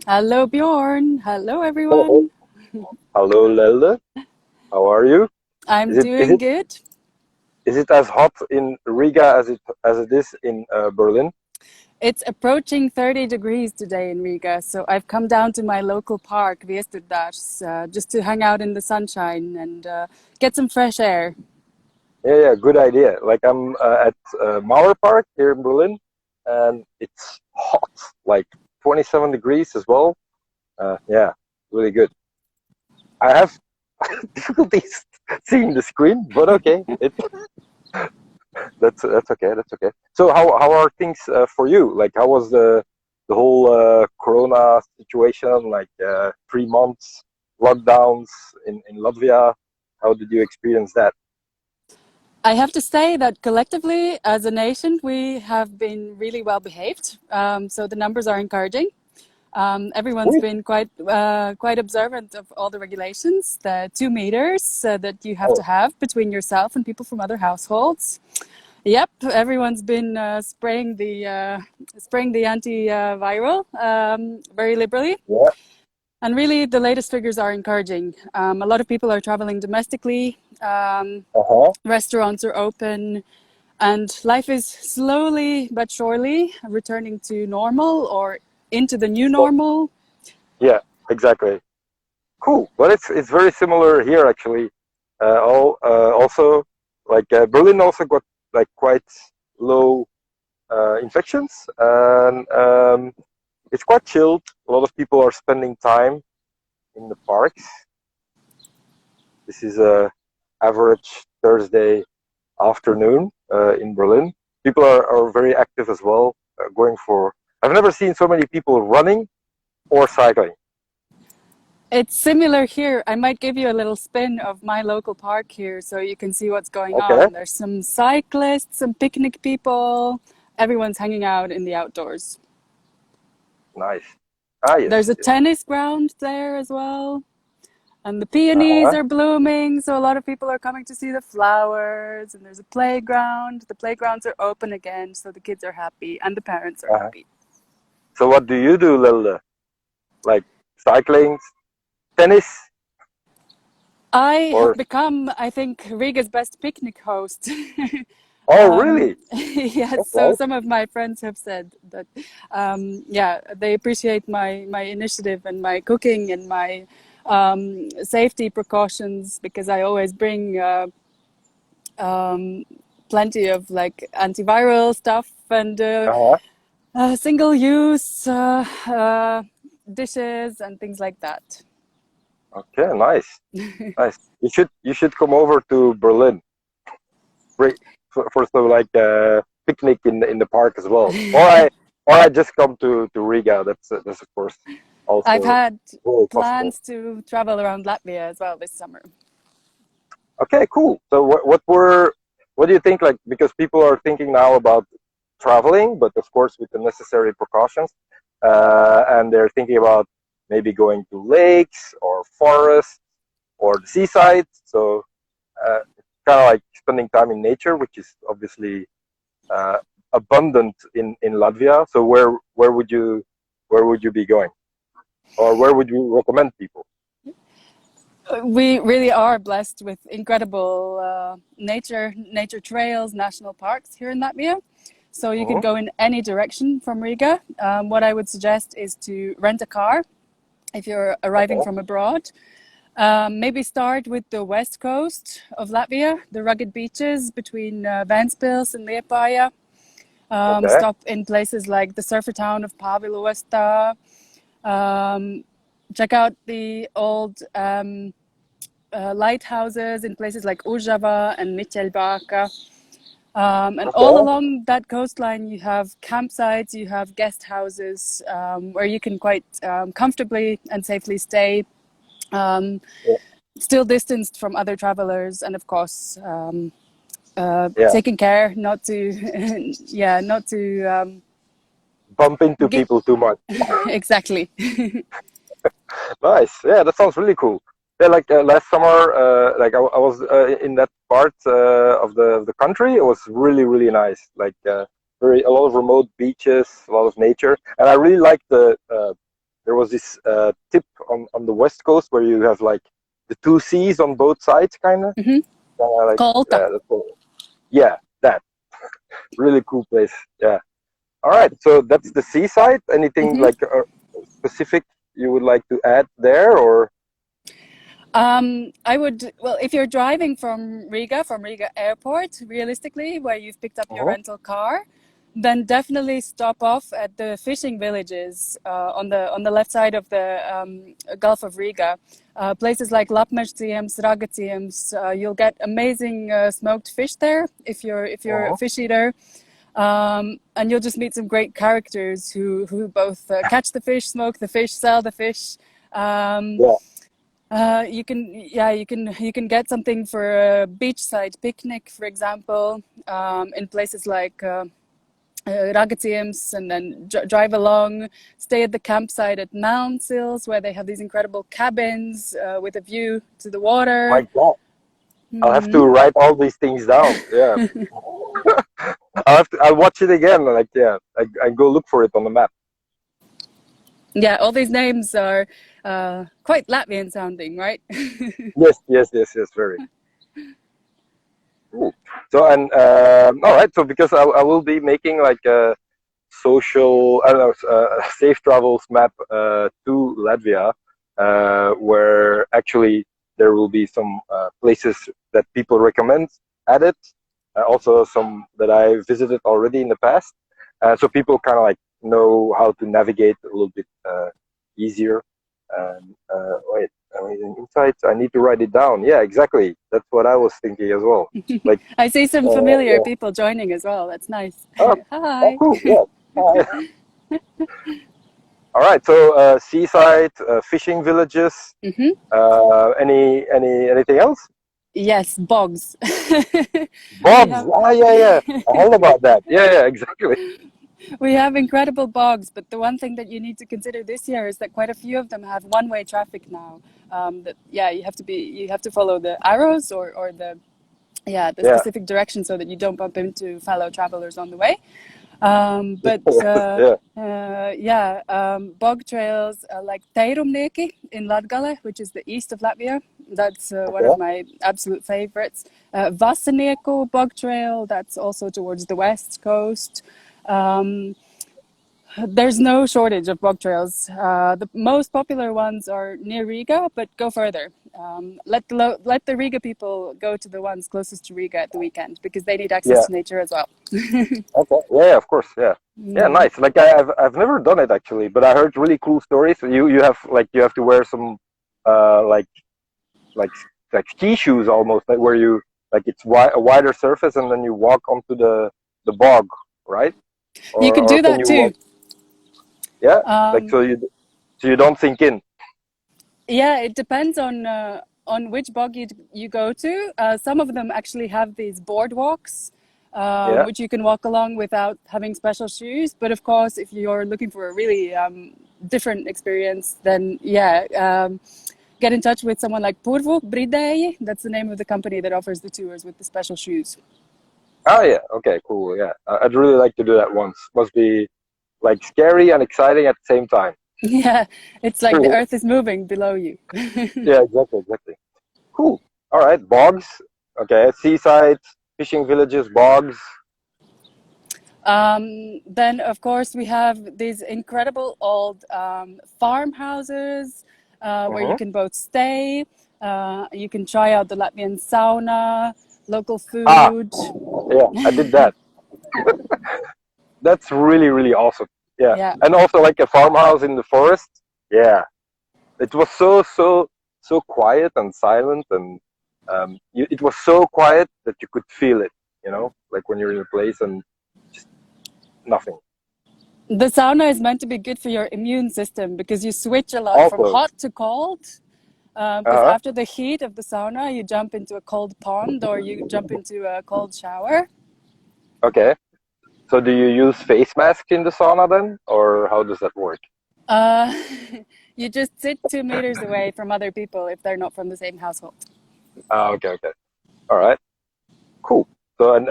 Hello, Bjorn. Hello, Oh, everyone. hello, Lelde. How are you? I'm Is it is doing it good. is it as hot in Riga as it is in Berlin? It's approaching 30 degrees today in Riga, so I've come down to my local park, Viesturdars, just to hang out in the sunshine and get some fresh air. Yeah, yeah, good idea. Like I'm at Mauer Park here in Berlin, and it's hot, like 27 degrees as well. Yeah, really good. I have difficulties seeing the screen, but okay, that's okay. That's okay. So how are things for you? Like how was the whole Corona situation? Like 3 months lockdowns in Latvia. How did you experience that? I have to say that collectively, as a nation, we have been really well behaved. So the numbers are encouraging. Everyone's Really? been quite observant of all the regulations. The 2 meters that you have to Oh, have between yourself and people from other households. Yep, everyone's been spraying the antiviral very liberally, yeah. and really the latest figures are encouraging. A lot of people are traveling domestically. Uh huh. Restaurants are open, and life is slowly but surely returning to normal or into the new So normal. yeah, exactly. Cool. Well, it's very similar here actually. Also, like Berlin also got like quite low infections, and it's quite chilled. A lot of people are spending time in the parks. This is a average Thursday afternoon in Berlin. People are very active as well, going for. I've never seen so many people running or cycling. It's similar here. I might give you a little spin of my local park here so you can see what's going Okay, on. There's some cyclists, some picnic people. Everyone's hanging out in the outdoors. nice. Ah, yes, There's a yes. tennis ground there as well. And the peonies Uh-huh. are blooming, so a lot of people are coming to see the flowers. And there's a playground. The playgrounds are open again, so the kids are happy and the parents are Uh-huh. happy. So what do you do, Lilde? Like cycling, tennis, I have or become, I think, Riga's best picnic host. oh, really? Yes, That's so nice. some of my friends have said that, yeah, they appreciate my initiative and my cooking and my safety precautions because I always bring plenty of like antiviral stuff and Uh-huh. single use dishes and things like that. Okay, nice, nice. You should come over to Berlin. Bring for some like picnic in the park as well. Or I just come to Riga. That's of course I've also had very possible. plans to travel around Latvia as well this summer. Okay, cool. So what do you think, like, because people are thinking now about traveling, but of course with the necessary precautions, and they're thinking about maybe going to lakes or forests or the seaside. So it's kind of like spending time in nature, which is obviously uh, abundant in Latvia. So where would you be going, or where would you recommend people? We really are blessed with incredible nature trails, national parks here in Latvia. So you could Hmm. go in any direction from Riga. What I would suggest is to rent a car if you're arriving Uh-huh. from abroad. Maybe start with the west coast of Latvia, the rugged beaches between Ventspils and Liepāja. Okay. Stop in places like the surfer town of Pāvilosta. Um, Check out the old lighthouses in places like Ujava and Michelbaka. And all Okay. along that coastline, you have campsites, you have guest houses where you can quite comfortably and safely stay, um, Yeah. still distanced from other travelers, and of course, Yeah. taking care not to, yeah, not to Bump into get people too much. exactly. Nice. Yeah, that sounds really cool. Yeah, like last summer, like I was in that part of the country. It was really really nice. Like very a lot of remote beaches, a lot of nature, and I really like the there was this tip on the west coast where you have like the two seas on both sides, kind of. Mm-hmm. Like Kolta. that's cool. Yeah, that really cool place. Yeah. All right, so that's the seaside. Anything Mm-hmm. like specific you would like to add there, or? I would, well, if you're driving from Riga Airport, realistically, where you've picked up your Mhm. rental car, then definitely stop off at the fishing villages on the left side of the Gulf of Riga. Places like Lapmešciems, Ragaciems, you'll get amazing smoked fish there if you're a Mhm. fish eater. And you'll just meet some great characters who both catch the fish, smoke the fish, sell the fish. Um, Yeah. you can get something for a beachside picnic, for example, in places like Ragaciems, and then drive along, stay at the campsite at Mountain Sills, where they have these incredible cabins with a view to the water. My God, I'll have to Hmm. write all these things down. Yeah, I'll have to. I'll watch it again. Like, yeah, I go look for it on the map. Yeah, all these names are quite Latvian sounding, right? Yes, yes, yes, yes. Very cool. So, and all right. So, because I will be making like a social, I don't know, safe travels map to Latvia, where actually there will be some places that people recommend added, also some that I visited already in the past, so people kind of like know how to navigate a little bit easier. And wait, amazing insights. I need to write it down. Yeah, exactly. That's what I was thinking as well. Like, I see some familiar yeah. people joining as well. That's nice. Oh, oh, Hi. cool. Yeah. All right, so seaside, fishing villages. Hmm. Anything else? Yes, bogs. we Bogs. have Ah, yeah, yeah. I heard about that. Yeah, yeah, exactly. we have incredible bogs, but the one thing that you need to consider this year is that quite a few of them have one-way traffic now. Yeah, you have to follow the arrows or the Yeah, specific direction so that you don't bump into fellow travelers on the way. But yeah. yeah, bog trails like Teirumnieki in Latgale, which is the east of Latvia. That's one of Okay. my absolute favorites. Vasanieku bog trail, that's also towards the west coast. Um, there's no shortage of bog trails. The most popular ones are near Riga, but go further. Let the Riga people go to the ones closest to Riga at the weekend because they need access Yeah. to nature as well. Okay. Yeah, of course. Yeah. Yeah, Mm. nice. Like I've never done it actually, but I heard really cool stories. You have like you have to wear some uh like like like ski shoes almost, like where you like it's a wider surface and then you walk onto the bog, right? You can Or do can that you too. walk? Yeah. Like Um, so you don't sink in. yeah, it depends on which bog you go to. Some of them actually have these boardwalks, Yeah. which you can walk along without having special shoes. But of course, if you're looking for a really different experience, then yeah, get in touch with someone like Purvo Bridei. That's the name of the company that offers the tours with the special shoes. Oh yeah. Okay. Cool. Yeah. I'd really like to do that once. Must be like scary and exciting at the same time. Yeah, it's like the earth is moving below you. Yeah. Exactly. Exactly. Cool. All right. Bogs. Okay. Seaside, fishing villages, bogs. Then, of course, we have these incredible old farmhouses where you Hmm. can both stay, you can try out the Latvian sauna, local Ah. food. Yeah. I did that. That's really really awesome. Yeah. Yeah. And also like a farmhouse in the forest. Yeah. It was so quiet and silent, and it was so quiet that you could feel it. You know, like when you're in a place and just nothing. The sauna is meant to be good for your immune system because you switch a lot from Also, hot to cold. Because uh-huh. after the heat of the sauna, you jump into a cold pond or you jump into a cold shower. Okay. So do you use face masks in the sauna then, or how does that work? Uh, you just sit 2 meters away from other people if they're not from the same household. Ah, okay, okay. All right. Cool. So and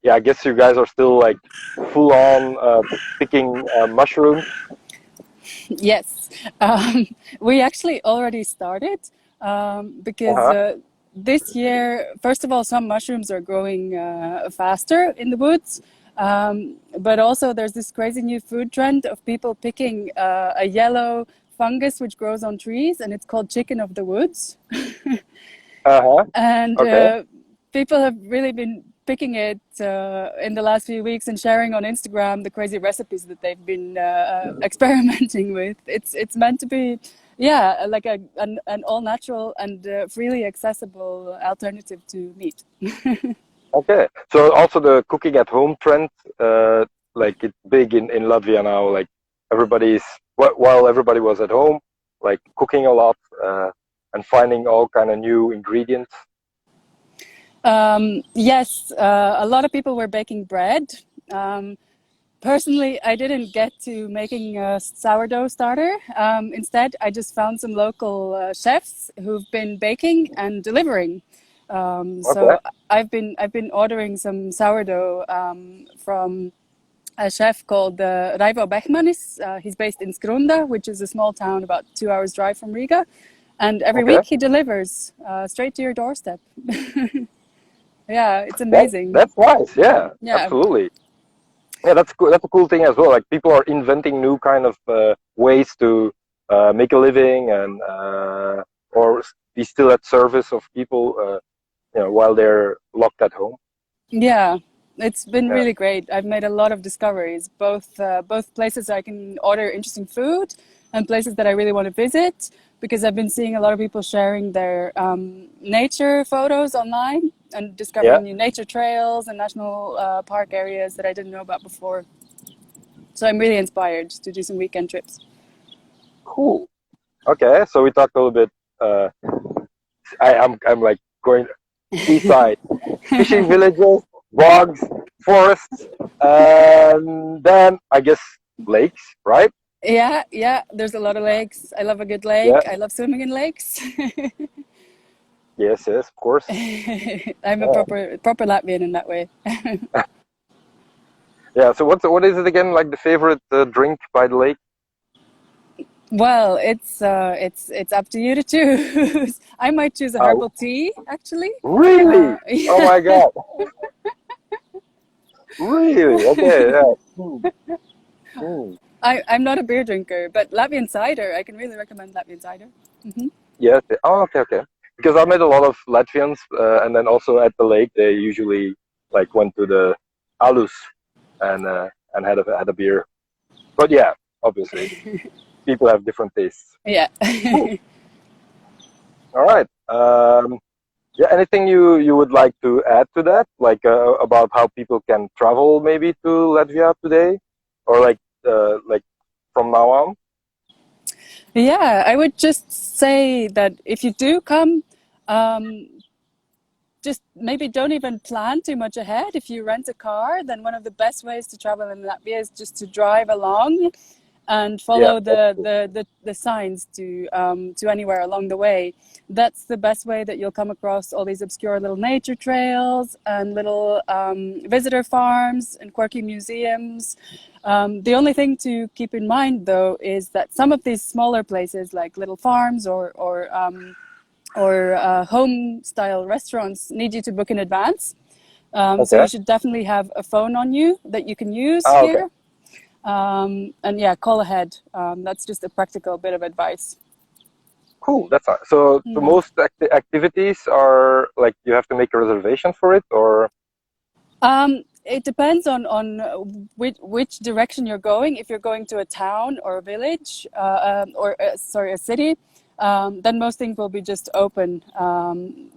yeah, I guess you guys are still like full on picking mushrooms. Yes, um, we actually already started because Uh-huh. this year, first of all, some mushrooms are growing faster in the woods. But also, there's this crazy new food trend of people picking a yellow fungus which grows on trees, and it's called chicken of the woods. Uh-huh. And Okay. people have really been picking it in the last few weeks and sharing on Instagram the crazy recipes that they've been experimenting with. It's meant to be, yeah, like an all natural and freely accessible alternative to meat. Okay. So also the cooking at home trend, like it's big in Latvia now. Like everybody's while everybody was at home, like cooking a lot and finding all kind of new ingredients. Yes, a lot of people were baking bread. Um, Personally, I didn't get to making a sourdough starter. Instead, I just found some local chefs who've been baking and delivering. Okay. So I've been ordering some sourdough from a chef called Raivo Bechmanis. He's based in Skrunda, which is a small town about 2 hours drive from Riga, and every Okay. week he delivers straight to your doorstep. Yeah, it's That amazing. that's nice. Yeah, Yeah. absolutely. Yeah, that's cool. That's a cool thing as well. Like people are inventing new kind of ways to make a living and or be still at service of people, while they're locked at home. Yeah, it's been Yeah. really great. I've made a lot of discoveries, both places I can order interesting food and places that I really want to visit because I've been seeing a lot of people sharing their nature photos online and Yeah. discovering new nature trails and national park areas that I didn't know about before. So I'm really inspired to do some weekend trips. Cool. Okay. So we talked a little bit. Uh, I'm like going east side, fishing villages, bogs, forests, and then I guess lakes, right? Yeah, yeah, there's a lot of lakes. I love a good Yeah. lake. I love swimming in lakes. Yes. Yes. Of course. I'm a Yeah. proper Latvian in that way. Yeah. So what is it again? Like the favorite drink by the lake? Well, it's up to you to choose. I might choose a Uh, herbal tea, actually. really? Oh Yeah. my God. Really? Okay. Yeah. Hmm. Hmm. I'm not a beer drinker, but Latvian cider, I can really recommend Latvian cider. Hmm. Yes. Oh, okay. Okay. Because I met a lot of Latvians, and then also at the lake, they usually like went to the alus and had a beer. But yeah, obviously, people have different tastes. Yeah. Cool. All right. Yeah. Anything you would like to add to that, like about how people can travel maybe to Latvia today, or like from now on? Yeah, I would just say that if you do come, um, just maybe don't even plan too much ahead. If you rent a car, then one of the best ways to travel in Latvia is just to drive along and Yeah. follow That's true. the signs to anywhere along the way. That's the best way that you'll come across all these obscure little nature trails and little visitor farms and quirky museums. The only thing to keep in mind, though, is that some of these smaller places, like little farms or home style restaurants, need you to book in advance. So Okay. you should definitely have a phone on you that you can use Ah, okay. here. And yeah, call ahead. That's just a practical bit of advice. Cool. That's nice. So the Mm. most activities are like you have to make a reservation for it, or It depends on which direction you're going. If you're going to a town or a village, or sorry, a city, then most things will be just open.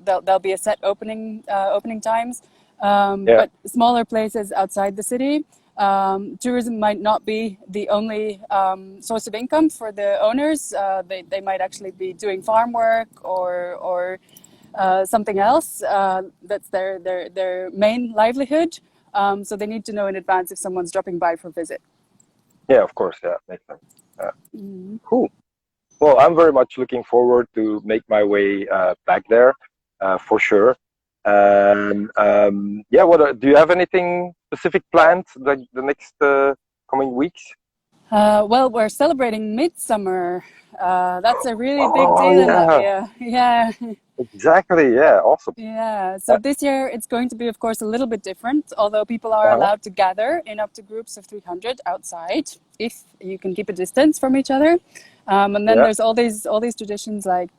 There'll be a set opening times. yeah. But smaller places outside the city, tourism might not be the only source of income for the owners. They might actually be doing farm work or something else that's their main livelihood. So they need to know in advance if someone's dropping by for a visit. Yeah. Of course. Yeah. Makes sense. Mm. Cool. Well, I'm very much looking forward to make my way back there, for sure. And yeah, what do you have anything specific planned like the next coming weeks? Well, we're celebrating Midsummer. That's a really big Oh deal in yeah, Latvia. Yeah. exactly. Yeah, awesome. Yeah, so Uh, this year it's going to be, of course, a little bit different, although people are uh-huh. allowed to gather in up to groups of 300 outside if you can keep a distance from each other. And then Yeah. there's all these traditions like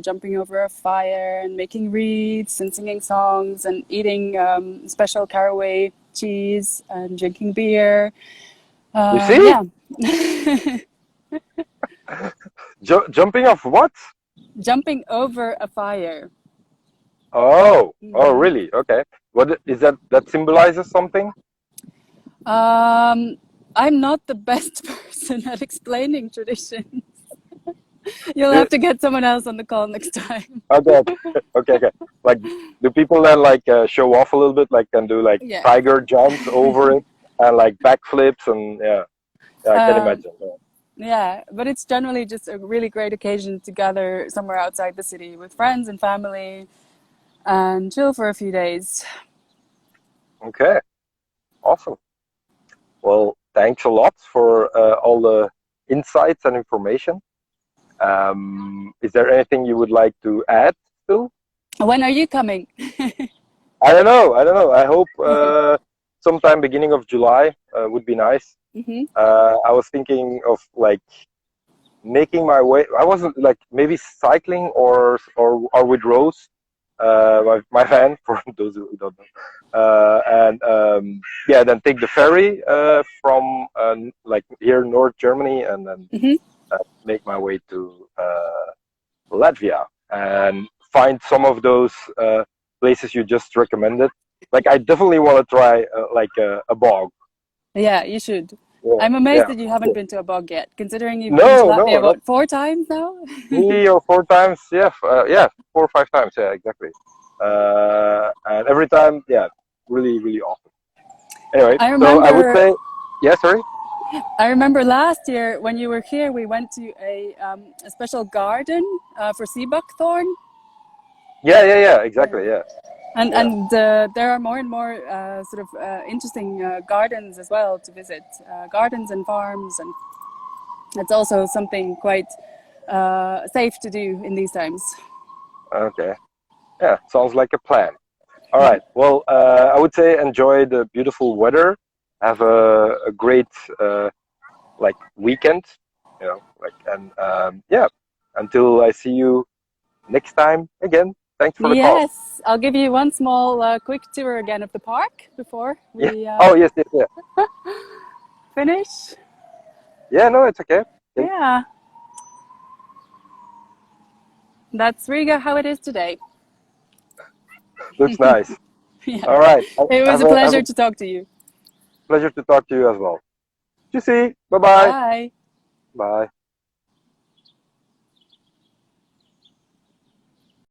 jumping over a fire and making wreaths and singing songs and eating special caraway cheese and drinking beer. You see? Yeah, Jumping off what? jumping over a fire. Oh, oh, Mhm. really? Okay. What is that? That symbolizes something? Um, I'm not the best person at explaining traditions. You'll Do, have to get someone else on the call next time. okay, okay, okay, okay. Like, do people then like show off a little bit? Like, can do like Yeah. tiger jumps over it and like backflips and yeah, yeah, I can Um, imagine. Yeah. yeah, but it's generally just a really great occasion to gather somewhere outside the city with friends and family and chill for a few days. Okay, awesome. Well, thanks a lot for all the insights and information. Is there anything you would like to add still? When are you coming? I don't know. I don't know. I hope sometime beginning of July would be nice. Hmm. I was thinking of like making my way. I wasn't like maybe cycling or with Rose, my van for those who don't know. And yeah, then take the ferry from like here in North Germany, and then Hmm. make my way to Latvia and find some of those places you just recommended. Like I definitely want to try like a bog. Yeah, you should. Yeah, I'm amazed yeah. that you haven't been to a bog yet, considering you've been to No, Latvia, no, not what, 4 times now? 3 or 4 times. Yeah, yeah, 4 or 5 times. Yeah, exactly. And every time, yeah, really, really awesome. Anyway, I so I would remember say, yeah, sorry. I remember last year when you were here, we went to a special garden for sea buckthorn. Yeah, yeah, yeah, exactly. Yeah, yeah. And there are more and more sort of interesting gardens as well to visit, gardens and farms, and it's also something quite safe to do in these times. Okay. Yeah, sounds like a plan. All right. Well, I would say enjoy the beautiful weather. Have a great like weekend. You know, like and yeah. Until I see you next time again. Thanks for the call. Yes, I'll give you one small quick tour again of the park before Yeah. we Oh yes, yes, yeah. finish. Yeah. No, it's okay. Okay. Yeah, that's Riga how it is today. Looks nice. Yeah, All right. it was a Have pleasure a to talk to you. pleasure to talk to you as well. You see. Bye bye. Bye. Bye.